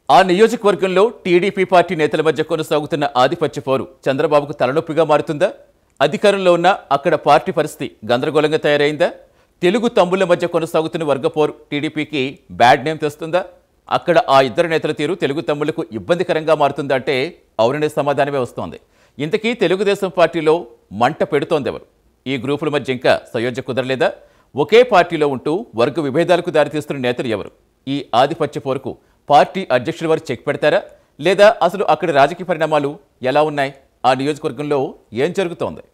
ఆ నియోజకవర్గంలో TDP party నేతల మధ్య కొనసాగుతున్న ఆధిపత్య పోరు చంద్రబాబుకు తలనొప్పిగా మారుతుందా? అధికారంలో ఉన్న అక్కడ పార్టీ పరిస్థితి గందరగోళంగా తయారైందా? తెలుగు తమ్ముళ్ల మధ్య కొనసాగుతున్న వర్గపోరు టీడీపీకి బ్యాడ్ నేమ్ తెస్తుందా? అక్కడ ఆ ఇద్దరు నేతల తీరు తెలుగు తమ్ముళ్లకు ఇబ్బందికరంగా మారుతుందా అంటే అవుననే సమాధానమే వస్తోంది. ఇంతకీ తెలుగుదేశం పార్టీలో మంట పెడుతోందెవరు? ఈ గ్రూపుల మధ్య ఇంకా సయోధ్య కుదరలేదా? ఒకే పార్టీలో ఉంటూ వర్గ విభేదాలకు దారితీస్తున్న నేతలు ఎవరు? ఈ ఆధిపత్య పోరుకు పార్టీ అధ్యక్షుల వారు చెక్ పెడతారా? లేదా అసలు అక్కడి రాజకీయ పరిణామాలు ఎలా ఉన్నాయి? ఆ నియోజకవర్గంలో ఏం జరుగుతోంది?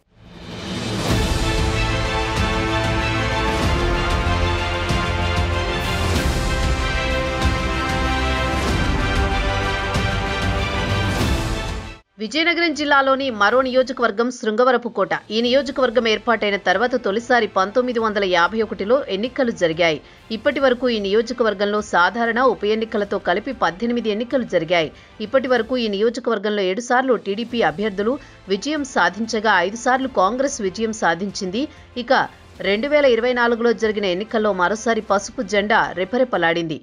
విజయనగరం జిల్లాలోని మరో నియోజకవర్గం శృంగవరపుకోట. ఈ నియోజకవర్గం ఏర్పాటైన తర్వాత తొలిసారి 1951లో ఎన్నికలు జరిగాయి. ఇప్పటి వరకు ఈ నియోజకవర్గంలో సాధారణ ఉప ఎన్నికలతో కలిపి 18 ఎన్నికలు జరిగాయి. ఇప్పటి వరకు ఈ నియోజకవర్గంలో 7 సార్లు టీడీపీ అభ్యర్థులు విజయం సాధించగా 5 సార్లు కాంగ్రెస్ విజయం సాధించింది. ఇక 2024లో జరిగిన ఎన్నికల్లో మరోసారి పసుపు జెండా రెపరెపలాడింది.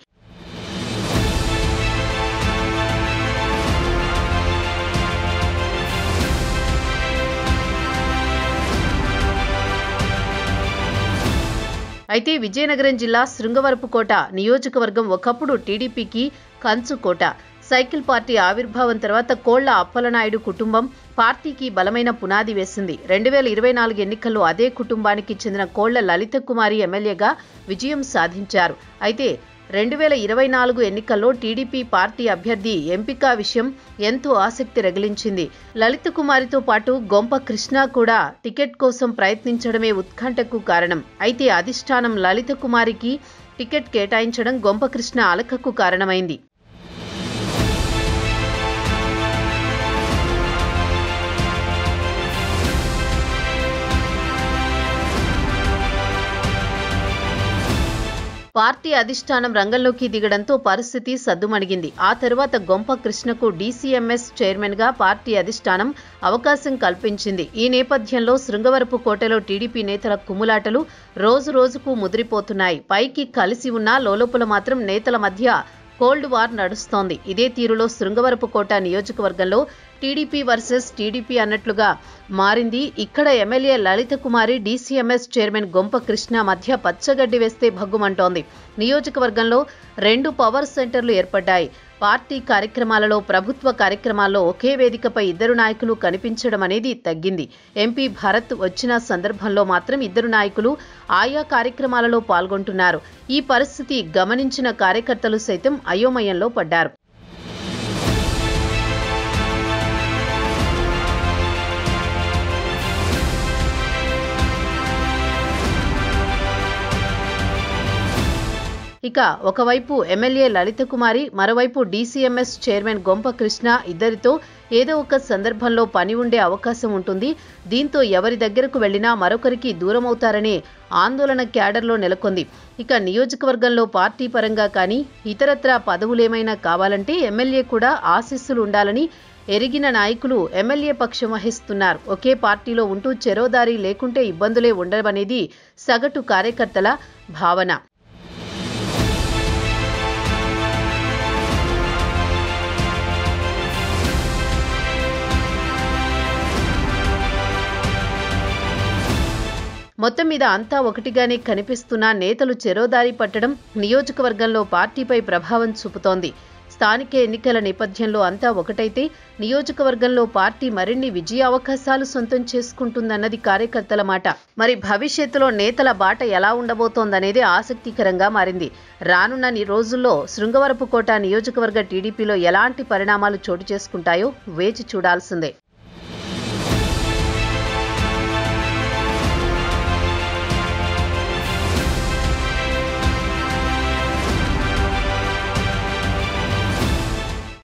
అయితే విజయనగరం జిల్లా శృంగవరపుకోట నియోజకవర్గం ఒకప్పుడు టీడీపీకి కంచుకోట. సైకిల్ పార్టీ ఆవిర్భావం తర్వాత కోళ్ల అప్పలనాయుడు కుటుంబం పార్టీకి బలమైన పునాది వేసింది. 2024 ఎన్నికల్లో అదే కుటుంబానికి చెందిన కోళ్ల లలిత కుమారి ఎమ్మెల్యేగా విజయం సాధించారు. అయితే 2024 ఎన్నికల్లో టీడీపీ పార్టీ అభ్యర్థి ఎంపిక విషయం ఎంతో ఆసక్తి రగిలించింది. లలిత కుమారితో పాటు గొంప కృష్ణ కూడా టికెట్ కోసం ప్రయత్నించడమే ఉత్కంఠకు కారణం. అయితే అధిష్టానం లలిత కుమారికి టికెట్ కేటాయించడం గొంప కృష్ణ అలకకు కారణమైంది. పార్టీ అధిష్టానం రంగంలోకి దిగడంతో పరిస్థితి సద్దుమణిగింది. ఆ తర్వాత గొంప కృష్ణకు డీసీఎంఎస్ చైర్మన్ గా పార్టీ అధిష్టానం అవకాశం కల్పించింది. ఈ నేపథ్యంలో శృంగవరపుకోటలో టీడీపీ నేతల కుమ్ములాటలు రోజు రోజుకు ముదిరిపోతున్నాయి. పైకి కలిసి ఉన్న లోలోపల మాత్రం నేతల మధ్య కోల్డ్ వార్ నడుస్తోంది. ఇదే తీరులో శృంగవరపుకోట నియోజకవర్గంలో టీడీపీ వర్సెస్ టీడీపీ అన్నట్లుగా మారింది. ఇక్కడ ఎమ్మెల్యే లలిత కుమారి డీసీఎంఎస్ చైర్మన్ గొంప కృష్ణ మధ్య పచ్చగడ్డి వేస్తే భగ్గుమంటోంది. నియోజకవర్గంలో 2 పవర్ సెంటర్లు ఏర్పడ్డాయి. పార్టీ కార్యక్రమాలలో, ప్రభుత్వ కార్యక్రమాల్లో ఒకే వేదికపై ఇద్దరు నాయకులు కనిపించడం అనేది తగ్గింది. ఎంపీ భరత్ వచ్చిన సందర్భంలో మాత్రం ఇద్దరు నాయకులు ఆయా కార్యక్రమాలలో పాల్గొంటున్నారు. ఈ పరిస్థితి గమనించిన కార్యకర్తలు సైతం అయోమయంలో పడ్డారు. ఇక ఒకవైపు ఎమ్మెల్యే లలిత కుమారి, మరోవైపు డీసీఎంఎస్ చైర్మన్ గొంప కృష్ణ ఇద్దరితో ఏదో ఒక సందర్భంలో పని ఉండే అవకాశం ఉంటుంది. దీంతో ఎవరి దగ్గరకు వెళ్లినా మరొకరికి దూరమవుతారనే ఆందోళన క్యాడర్లో నెలకొంది. ఇక నియోజకవర్గంలో పార్టీ పరంగా కానీ ఇతరత్రా పదవులేమైనా కావాలంటే ఎమ్మెల్యే కూడా ఆశీస్సులు ఉండాలని ఎరిగిన నాయకులు ఎమ్మెల్యే పక్షం వహిస్తున్నారు. ఒకే పార్టీలో ఉంటూ చెరోదారి లేకుంటే ఇబ్బందులే ఉండవనేది సగటు కార్యకర్తల భావన. మొత్తం మీద అంతా ఒకటిగానే కనిపిస్తున్న నేతలు చెరోదారి పట్టడం నియోజకవర్గంలో పార్టీపై ప్రభావం చూపుతోంది. స్థానిక ఎన్నికల నేపథ్యంలో అంతా ఒకటైతే నియోజకవర్గంలో పార్టీ మరిన్ని విజయ అవకాశాలు సొంతం చేసుకుంటుందన్నది కార్యకర్తల మాట. మరి భవిష్యత్తులో నేతల బాట ఎలా ఉండబోతోందనేది ఆసక్తికరంగా మారింది. రానున్న రోజుల్లో శృంగవరపుకోట నియోజకవర్గ టీడీపీలో ఎలాంటి పరిణామాలు చోటు చేసుకుంటాయో వేచి చూడాల్సిందే.